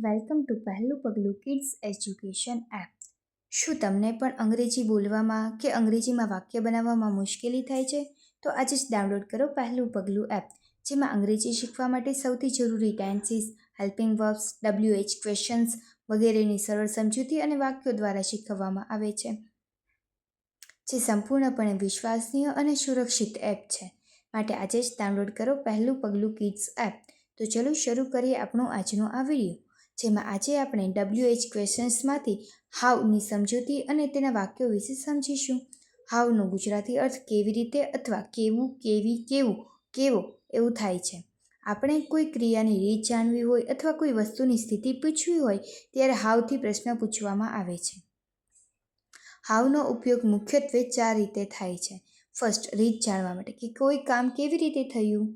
Welcome to પહેલું પગલું kids education app. શું તમને પણ અંગ્રેજી બોલવામાં કે અંગ્રેજીમાં વાક્ય બનાવવામાં મુશ્કેલી થાય છે? તો આજે જ ડાઉનલોડ કરો પહેલું પગલું એપ, જેમાં અંગ્રેજી શીખવા માટે સૌથી જરૂરી tenses, helping verbs, WH questions વગેરેની સરળ સમજૂતી અને વાક્યો દ્વારા શીખવવામાં આવે છે, જે સંપૂર્ણપણે વિશ્વસનીય અને સુરક્ષિત એપ છે. માટે આજે જ ડાઉનલોડ કરો પહેલું પગલું કિડ્સ એપ. તો ચલો શરૂ કરીએ આપણો આજનો આ વિડીયો, જેમાં આજે આપણે WH ક્વેશ્ચન્સમાંથી હાવની સમજૂતી અને તેના વાક્યો વિશે સમજીશું. હાવનો ગુજરાતી અર્થ કેવી રીતે અથવા કેવું, કેવી, કેવું, કેવો એવું થાય છે. આપણે કોઈ ક્રિયાની રીત જાણવી હોય અથવા કોઈ વસ્તુની સ્થિતિ પૂછવી હોય ત્યારે હાવથી પ્રશ્ન પૂછવામાં આવે છે. હાવનો ઉપયોગ મુખ્યત્વે 4 રીતે થાય છે. ફર્સ્ટ, રીત જાણવા માટે કે કોઈ કામ કેવી રીતે થયું.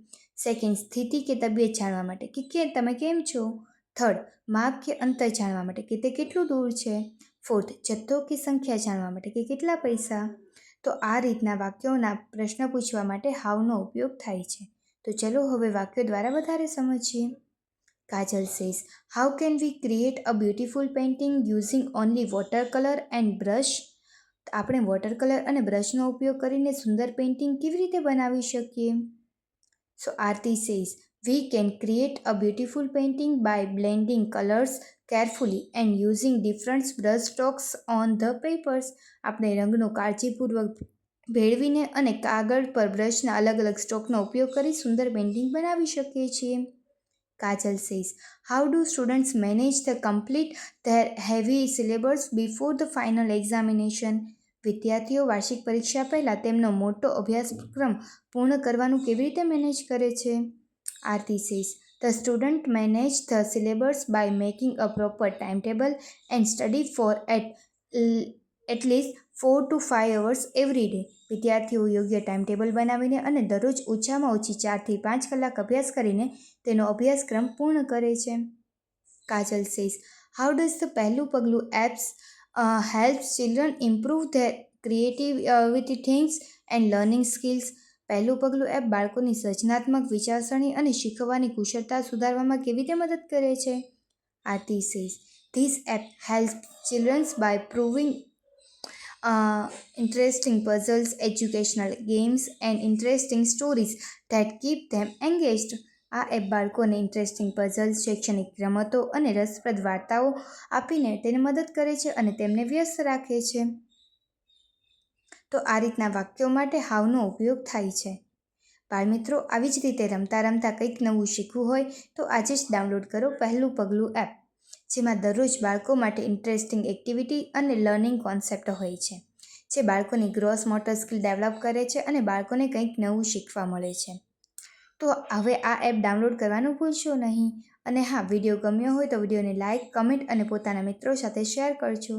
સેકન્ડ, સ્થિતિ કે તબિયત જાણવા માટે કે તમે કેમ છો. થર્ડ, માપ કે અંતર જાણવા માટે કે તે કેટલું દૂર છે. ફોર્થ, જથ્થો કે સંખ્યા જાણવા માટે કે કેટલા પૈસા. તો આ રીતના વાક્યોના પ્રશ્ન પૂછવા માટે હાવનો ઉપયોગ થાય છે. તો ચલો હવે વાક્યો દ્વારા વધારે સમજીએ. Kajal says, how can we create a beautiful painting using only water colour and brush. આપણે વોટર કલર અને બ્રશનો ઉપયોગ કરીને સુંદર પેઇન્ટિંગ કેવી રીતે બનાવી શકીએ. So Aarti says, we can create a beautiful painting by blending colours carefully and using different brush strokes on the papers. આપણે રંગનો કાળજીપૂર્વક ભેળવીને અને કાગળ પર બ્રશના અલગ અલગ સ્ટ્રોકનો ઉપયોગ કરી સુંદર પેઇન્ટિંગ બનાવી શકીએ છીએ. Kajal says, how do students manage the complete their heavy syllabus before the final examination. વિદ્યાર્થીઓ વાર્ષિક પરીક્ષા પહેલાં તેમનો મોટો અભ્યાસક્રમ પૂર્ણ કરવાનું કેવી રીતે મેનેજ કરે છે. Aarti says, the student manage the syllabus by making a proper time table and study for at least 4 to 5 hours every day. વિદ્યાર્થીઓ યોગ્ય ટાઈમ ટેબલ બનાવીને અને દરરોજ ઓછામાં ઓછી 4 થી 5 કલાક અભ્યાસ કરીને તેનો અભ્યાસક્રમ પૂર્ણ કરે છે. કાજલ સેઝ, હાઉ ડઝ ધ પહેલું પગલું apps helps children improve there creativity things and learning skills. પહેલું પગલું એપ બાળકોની સર્જનાત્મક વિચારસરણી અને શીખવાની કુશળતા સુધારવામાં કેવી રીતે મદદ કરે છે. Aarti says, this app helps children by proving interesting puzzles, educational games and interesting stories that keep them engaged. આ એપ બાળકોને ઇન્ટરેસ્ટિંગ પઝલ્સ, શૈક્ષણિક રમતો અને રસપ્રદ વાર્તાઓ આપીને તેને મદદ કરે છે અને તેમને વ્યસ્ત રાખે છે. તો આ રીતના વાક્યો માટે હાવનો ઉપયોગ થાય છે. બાળમિત્રો, આવી જ રીતે રમતા રમતા કંઈક નવું શીખવું હોય તો આજે જ ડાઉનલોડ કરો પહેલું પગલું એપ, જેમાં દરરોજ બાળકો માટે ઇન્ટરેસ્ટિંગ એક્ટિવિટી અને લર્નિંગ કોન્સેપ્ટ હોય છે, જે બાળકોની ગ્રોસ મોટર સ્કિલ ડેવલપ કરે છે અને બાળકોને કંઈક નવું શીખવા મળે છે. તો હવે આ એપ ડાઉનલોડ કરવાનું ભૂલશો નહીં. અને હા, વિડીયો ગમ્યો હોય તો વિડીયોને લાઇક, કમેન્ટ અને પોતાના મિત્રો સાથે શેર કરજો.